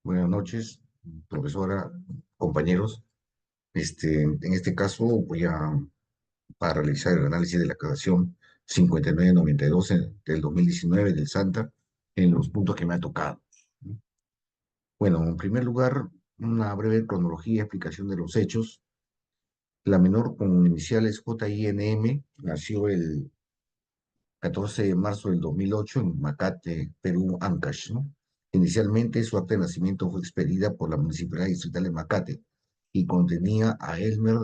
Buenas noches, profesora, compañeros. En este caso voy a realizar el análisis de la aclaración 5992 del 2019 del SANTA en los puntos que me ha tocado. Bueno, en primer lugar, una breve cronología y explicación de los hechos. La menor con iniciales JINM nació el 14 de marzo del 2008 en Macate, Perú, Ancash, ¿no? Inicialmente su acta de nacimiento fue expedida por la Municipalidad Distrital de Macate y contenía a Elmer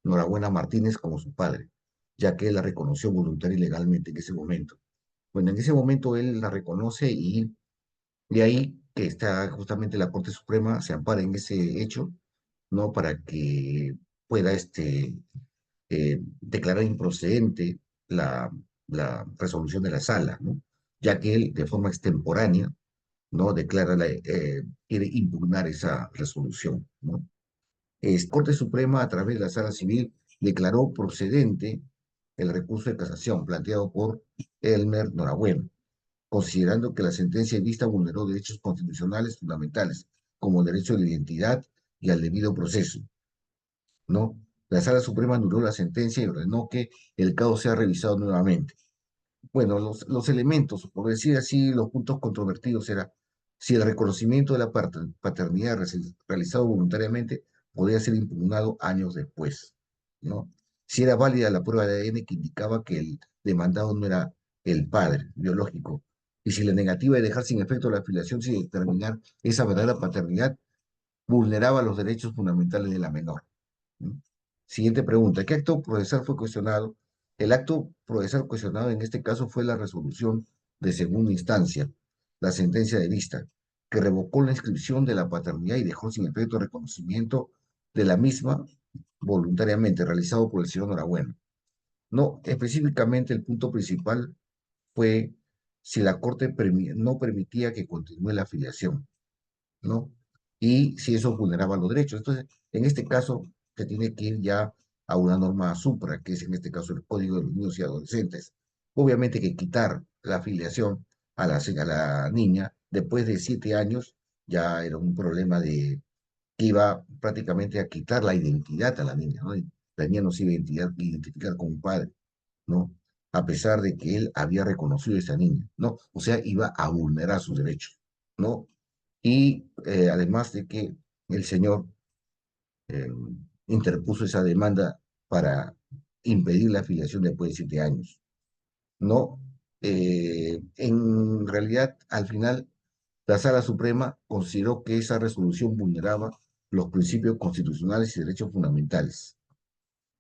Norabuena Martínez como su padre, ya que él la reconoció voluntaria y legalmente en ese momento. Bueno, en ese momento él la reconoce y de ahí que está justamente la Corte Suprema se ampara en ese hecho, ¿no? Para que pueda declarar improcedente la, la resolución de la sala, ¿no? Ya que él, de forma extemporánea, ¿no? Quiere impugnar esa resolución, ¿no? Corte Suprema, a través de la Sala Civil, declaró procedente el recurso de casación planteado por Elmer Norabueno, considerando que la sentencia de vista vulneró derechos constitucionales fundamentales, como el derecho a la identidad y al debido proceso, ¿no? La Sala Suprema anuló la sentencia y ordenó que el caso sea revisado nuevamente. Bueno, los elementos, por decir así, los puntos controvertidos era si el reconocimiento de la paternidad realizado voluntariamente podía ser impugnado años después, ¿no? Si era válida la prueba de ADN que indicaba que el demandado no era el padre biológico, y si la negativa de dejar sin efecto la afiliación sin determinar esa verdadera paternidad vulneraba los derechos fundamentales de la menor, ¿no? Siguiente pregunta. ¿Qué acto procesal fue cuestionado? El acto procesal cuestionado en este caso fue la resolución de segunda instancia, la sentencia de vista, que revocó la inscripción de la paternidad y dejó sin efecto el reconocimiento de la misma voluntariamente realizado por el señor Norabueno. No, específicamente el punto principal fue si la Corte no permitía que continúe la afiliación, ¿no? Y si eso vulneraba los derechos. Entonces, en este caso, se tiene que ir ya a una norma supra, que es en este caso el Código de los Niños y Adolescentes. Obviamente que quitar la afiliación a la niña después de 7 años ya era un problema que iba prácticamente a quitar la identidad a la niña, ¿no? Y la niña no se iba a identificar con un padre, ¿no? A pesar de que él había reconocido a esa niña, ¿no? O sea, iba a vulnerar sus derechos, ¿no? Y además de que el señor eh, interpuso esa demanda para impedir la afiliación después de 7 años, ¿no? En realidad, al final, la Sala Suprema consideró que esa resolución vulneraba los principios constitucionales y derechos fundamentales,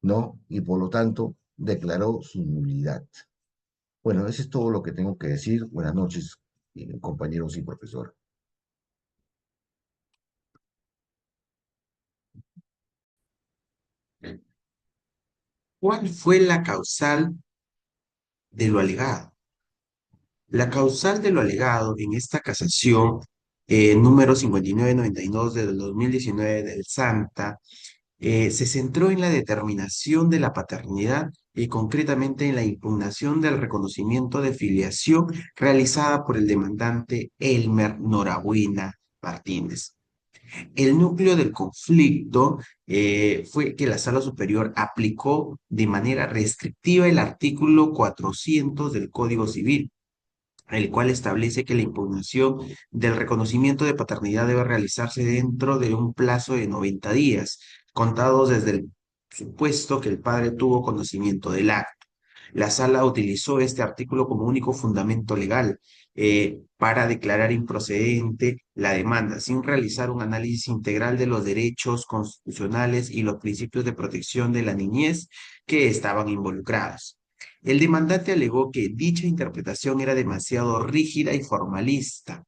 ¿no? Y por lo tanto, declaró su nulidad. Bueno, eso es todo lo que tengo que decir. Buenas noches, compañeros y profesor. ¿Cuál fue la causal de lo alegado? La causal de lo alegado en esta casación número 5992 del 2019 del SANTA se centró en la determinación de la paternidad y concretamente en la impugnación del reconocimiento de filiación realizada por el demandante Elmer Norabuena Martínez. El núcleo del conflicto fue que la Sala Superior aplicó de manera restrictiva el artículo 400 del Código Civil, el cual establece que la impugnación del reconocimiento de paternidad debe realizarse dentro de un plazo de 90 días, contados desde el supuesto que el padre tuvo conocimiento del acto. La sala utilizó este artículo como único fundamento legal para declarar improcedente la demanda, sin realizar un análisis integral de los derechos constitucionales y los principios de protección de la niñez que estaban involucrados. El demandante alegó que dicha interpretación era demasiado rígida y formalista,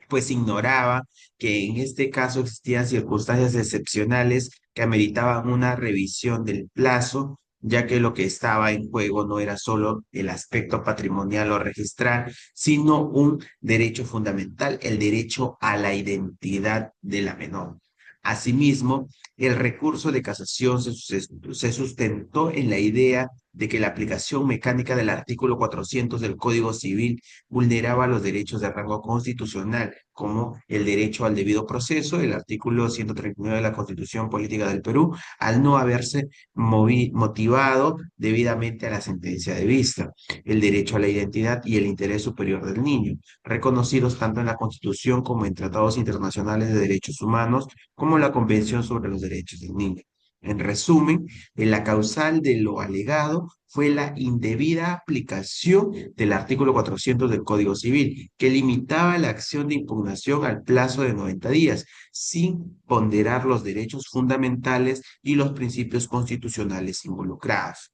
pues ignoraba que en este caso existían circunstancias excepcionales que ameritaban una revisión del plazo, ya que lo que estaba en juego no era solo el aspecto patrimonial o registral, sino un derecho fundamental, el derecho a la identidad de la menor. Asimismo, el recurso de casación se sustentó en la idea de que la aplicación mecánica del artículo 400 del Código Civil vulneraba los derechos de rango constitucional, como el derecho al debido proceso, el artículo 139 de la Constitución Política del Perú, al no haberse motivado debidamente a la sentencia de vista, el derecho a la identidad y el interés superior del niño, reconocidos tanto en la Constitución como en tratados internacionales de derechos humanos, como la Convención sobre los Derechos del Niño. En resumen, la causal de lo alegado fue la indebida aplicación del artículo 400 del Código Civil, que limitaba la acción de impugnación al plazo de 90 días, sin ponderar los derechos fundamentales y los principios constitucionales involucrados.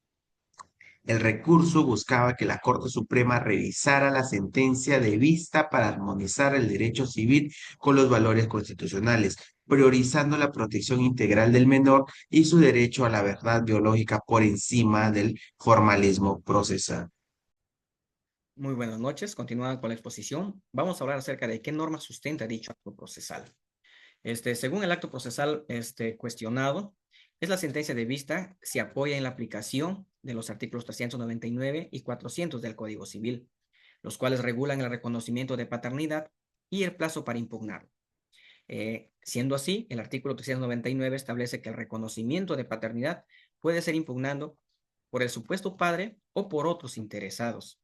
El recurso buscaba que la Corte Suprema revisara la sentencia de vista para armonizar el derecho civil con los valores constitucionales, priorizando la protección integral del menor y su derecho a la verdad biológica por encima del formalismo procesal. Muy buenas noches. Continuando con la exposición, vamos a hablar acerca de qué norma sustenta dicho acto procesal. Según el acto procesal cuestionado, es la sentencia de vista se apoya en la aplicación de los artículos 399 y 400 del Código Civil, los cuales regulan el reconocimiento de paternidad y el plazo para impugnarlo. Siendo así, el artículo 399 establece que el reconocimiento de paternidad puede ser impugnado por el supuesto padre o por otros interesados.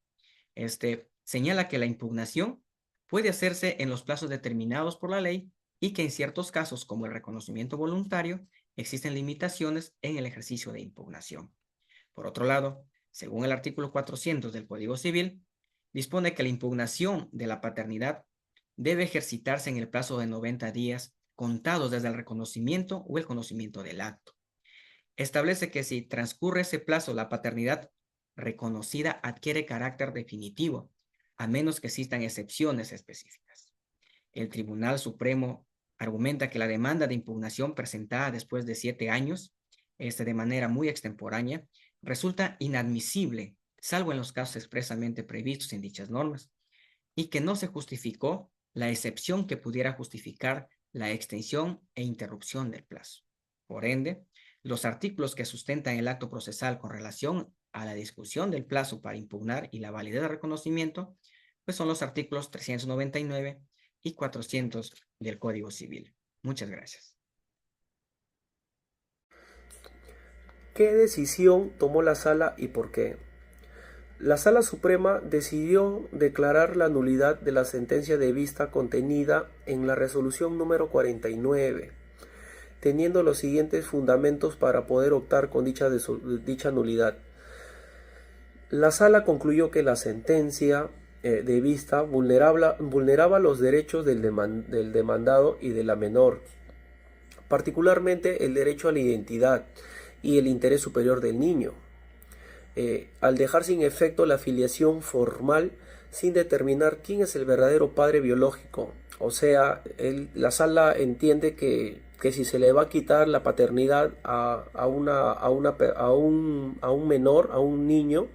Señala que la impugnación puede hacerse en los plazos determinados por la ley y que en ciertos casos, como el reconocimiento voluntario, existen limitaciones en el ejercicio de impugnación. Por otro lado, según el artículo 400 del Código Civil, dispone que la impugnación de la paternidad debe ejercitarse en el plazo de 90 días contados desde el reconocimiento o el conocimiento del acto. Establece que si transcurre ese plazo, la paternidad reconocida adquiere carácter definitivo, a menos que existan excepciones específicas. El Tribunal Supremo argumenta que la demanda de impugnación presentada después de 7 años, de manera muy extemporánea, resulta inadmisible, salvo en los casos expresamente previstos en dichas normas, y que no se justificó la excepción que pudiera justificar la extensión e interrupción del plazo. Por ende, los artículos que sustentan el acto procesal con relación a la discusión del plazo para impugnar y la validez de reconocimiento, pues son los artículos 399 y 400 del Código Civil. Muchas gracias. ¿Qué decisión tomó la Sala y por qué? La Sala Suprema decidió declarar la nulidad de la sentencia de vista contenida en la resolución número 49, teniendo los siguientes fundamentos para poder optar con dicha nulidad. La Sala concluyó que la sentencia de vista vulneraba los derechos del demandado y de la menor, particularmente el derecho a la identidad y el interés superior del niño, al dejar sin efecto la filiación formal sin determinar quién es el verdadero padre biológico. O sea, la Sala entiende que si se le va a quitar la paternidad a un menor, a un niño,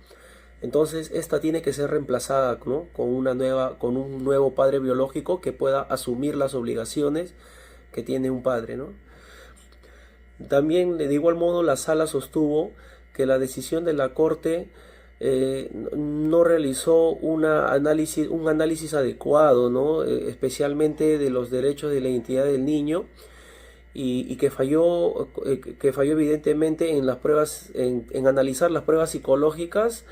entonces esta tiene que ser reemplazada, ¿no?, con un nuevo padre biológico que pueda asumir las obligaciones que tiene un padre, ¿no? También, de igual modo, la Sala sostuvo que la decisión de la Corte no realizó un análisis adecuado, ¿no?, especialmente de los derechos de la identidad del niño, y que falló evidentemente en las pruebas, en analizar las pruebas psicológicas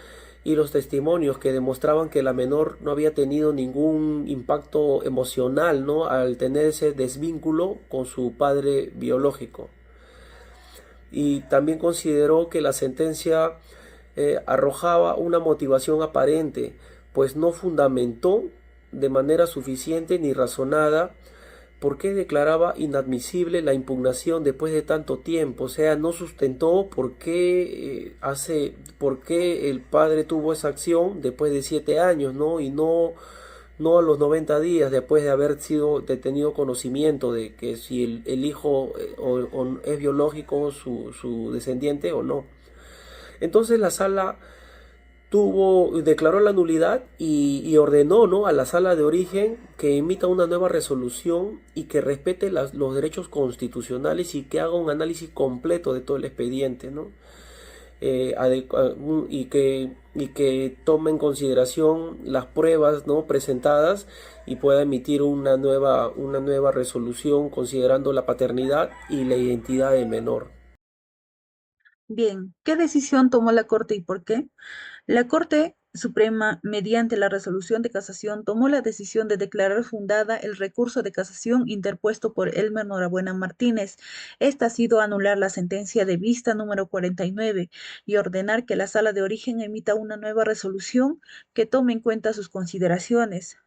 y los testimonios que demostraban que la menor no había tenido ningún impacto emocional, ¿no?, al tener ese desvínculo con su padre biológico. Y también consideró que la sentencia arrojaba una motivación aparente, pues no fundamentó de manera suficiente ni razonada por qué declaraba inadmisible la impugnación después de tanto tiempo. O sea, no sustentó por qué el padre tuvo esa acción después de 7 años, ¿no? Y no a los 90 días después de haber tenido conocimiento de que si el hijo es biológico su descendiente o no. Entonces la Sala declaró la nulidad y ordenó, ¿no?, a la Sala de origen que emita una nueva resolución y que respete los derechos constitucionales y que haga un análisis completo de todo el expediente, ¿no? y que tome en consideración las pruebas, ¿no?, presentadas y pueda emitir una nueva resolución considerando la paternidad y la identidad del menor. Bien, ¿qué decisión tomó la Corte y por qué? La Corte Suprema, mediante la resolución de casación, tomó la decisión de declarar fundada el recurso de casación interpuesto por Elmer Norabuena Martínez. Esta ha sido anular la sentencia de vista número 49 y ordenar que la Sala de Origen emita una nueva resolución que tome en cuenta sus consideraciones.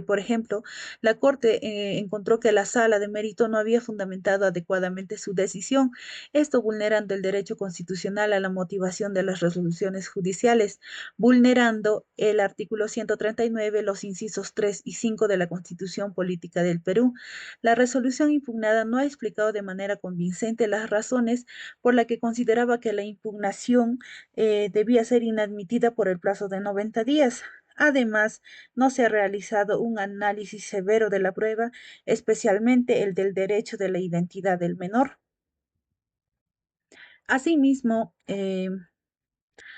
Por ejemplo, la Corte encontró que la Sala de Mérito no había fundamentado adecuadamente su decisión, esto vulnerando el derecho constitucional a la motivación de las resoluciones judiciales, vulnerando el artículo 139, los incisos 3 y 5 de la Constitución Política del Perú. La resolución impugnada no ha explicado de manera convincente las razones por las que consideraba que la impugnación debía ser inadmitida por el plazo de 90 días. Además, no se ha realizado un análisis severo de la prueba, especialmente el del derecho de la identidad del menor. Asimismo,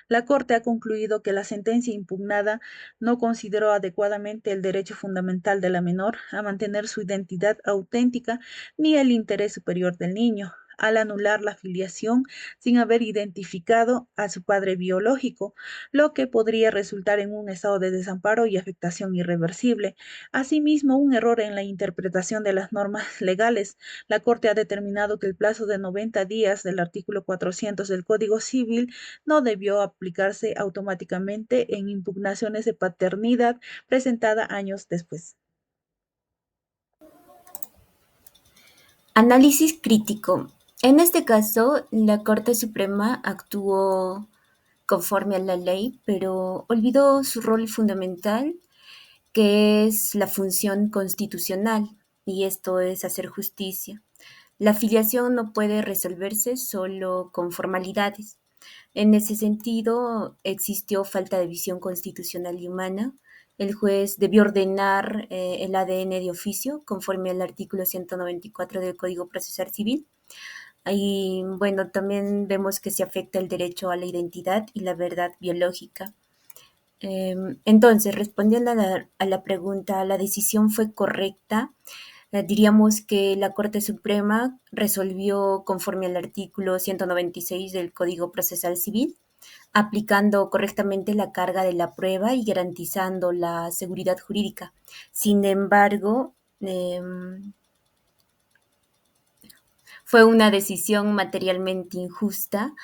la Corte ha concluido que la sentencia impugnada no consideró adecuadamente el derecho fundamental de la menor a mantener su identidad auténtica ni el interés superior del niño, al anular la filiación sin haber identificado a su padre biológico, lo que podría resultar en un estado de desamparo y afectación irreversible. Asimismo, un error en la interpretación de las normas legales. La Corte ha determinado que el plazo de 90 días del artículo 400 del Código Civil no debió aplicarse automáticamente en impugnaciones de paternidad presentada años después. Análisis crítico. En este caso, la Corte Suprema actuó conforme a la ley, pero olvidó su rol fundamental, que es la función constitucional, y esto es hacer justicia. La filiación no puede resolverse solo con formalidades. En ese sentido, existió falta de visión constitucional y humana. El juez debió ordenar el ADN de oficio conforme al artículo 194 del Código Procesal Civil. Y bueno, también vemos que se afecta el derecho a la identidad y la verdad biológica. Entonces, respondiendo a la pregunta, ¿la decisión fue correcta? Diríamos que la Corte Suprema resolvió conforme al artículo 196 del Código Procesal Civil, aplicando correctamente la carga de la prueba y garantizando la seguridad jurídica. Sin embargo, fue una decisión materialmente injusta,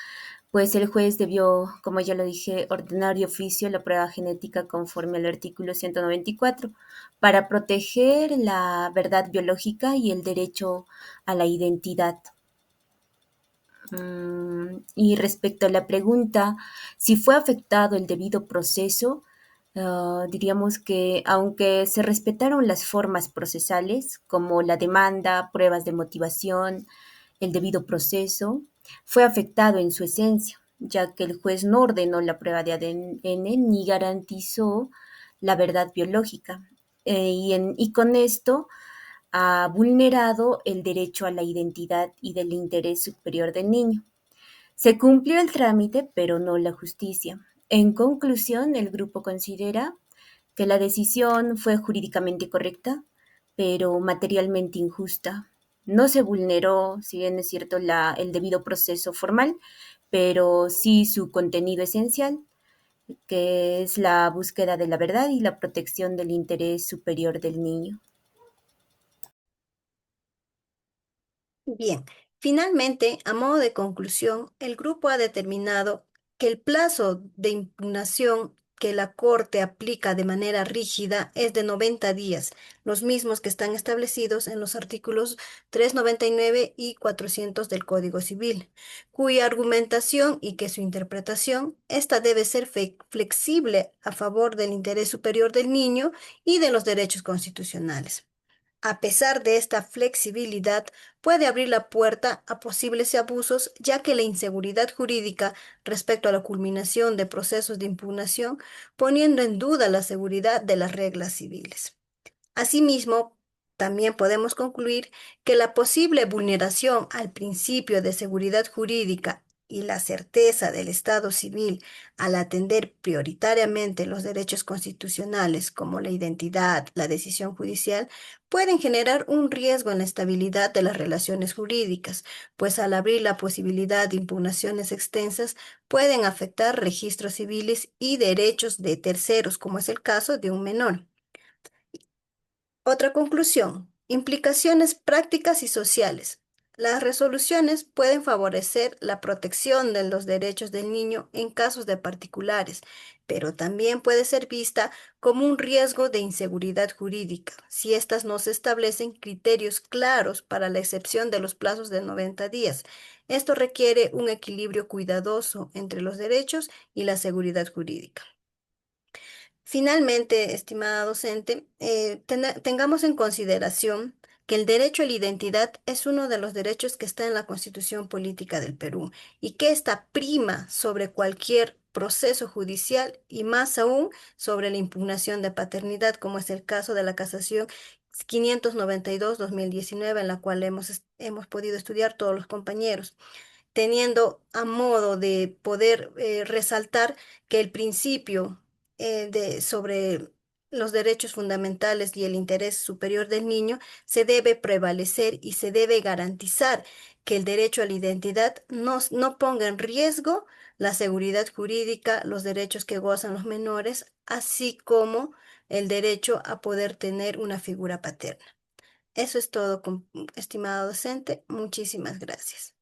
pues el juez debió, como ya lo dije, ordenar de oficio la prueba genética conforme al artículo 194 para proteger la verdad biológica y el derecho a la identidad. Y respecto a la pregunta, si fue afectado el debido proceso, diríamos que aunque se respetaron las formas procesales, como la demanda, pruebas de motivación, el debido proceso, fue afectado en su esencia, ya que el juez no ordenó la prueba de ADN ni garantizó la verdad biológica. Y con esto ha vulnerado el derecho a la identidad y del interés superior del niño. Se cumplió el trámite, pero no la justicia. En conclusión, el grupo considera que la decisión fue jurídicamente correcta, pero materialmente injusta. No se vulneró, si bien es cierto, el debido proceso formal, pero sí su contenido esencial, que es la búsqueda de la verdad y la protección del interés superior del niño. Bien, finalmente, a modo de conclusión, el grupo ha determinado que el plazo de impugnación que la Corte aplica de manera rígida es de 90 días, los mismos que están establecidos en los artículos 399 y 400 del Código Civil, cuya argumentación y que su interpretación, esta debe ser flexible a favor del interés superior del niño y de los derechos constitucionales. A pesar de esta flexibilidad, puede abrir la puerta a posibles abusos, ya que la inseguridad jurídica respecto a la culminación de procesos de impugnación, poniendo en duda la seguridad de las reglas civiles. Asimismo, también podemos concluir que la posible vulneración al principio de seguridad jurídica y la certeza del Estado civil al atender prioritariamente los derechos constitucionales como la identidad, la decisión judicial, pueden generar un riesgo en la estabilidad de las relaciones jurídicas, pues al abrir la posibilidad de impugnaciones extensas pueden afectar registros civiles y derechos de terceros, como es el caso de un menor. Otra conclusión, implicaciones prácticas y sociales. Las resoluciones pueden favorecer la protección de los derechos del niño en casos de particulares, pero también puede ser vista como un riesgo de inseguridad jurídica si éstas no se establecen criterios claros para la excepción de los plazos de 90 días. Esto requiere un equilibrio cuidadoso entre los derechos y la seguridad jurídica. Finalmente, estimada docente, tengamos en consideración que el derecho a la identidad es uno de los derechos que está en la Constitución Política del Perú y que esta prima sobre cualquier proceso judicial y más aún sobre la impugnación de paternidad, como es el caso de la casación 592-2019, en la cual hemos podido estudiar todos los compañeros, teniendo a modo de poder resaltar que el principio sobre los derechos fundamentales y el interés superior del niño se debe prevalecer y se debe garantizar que el derecho a la identidad no ponga en riesgo la seguridad jurídica, los derechos que gozan los menores, así como el derecho a poder tener una figura paterna. Eso es todo, estimado docente. Muchísimas gracias.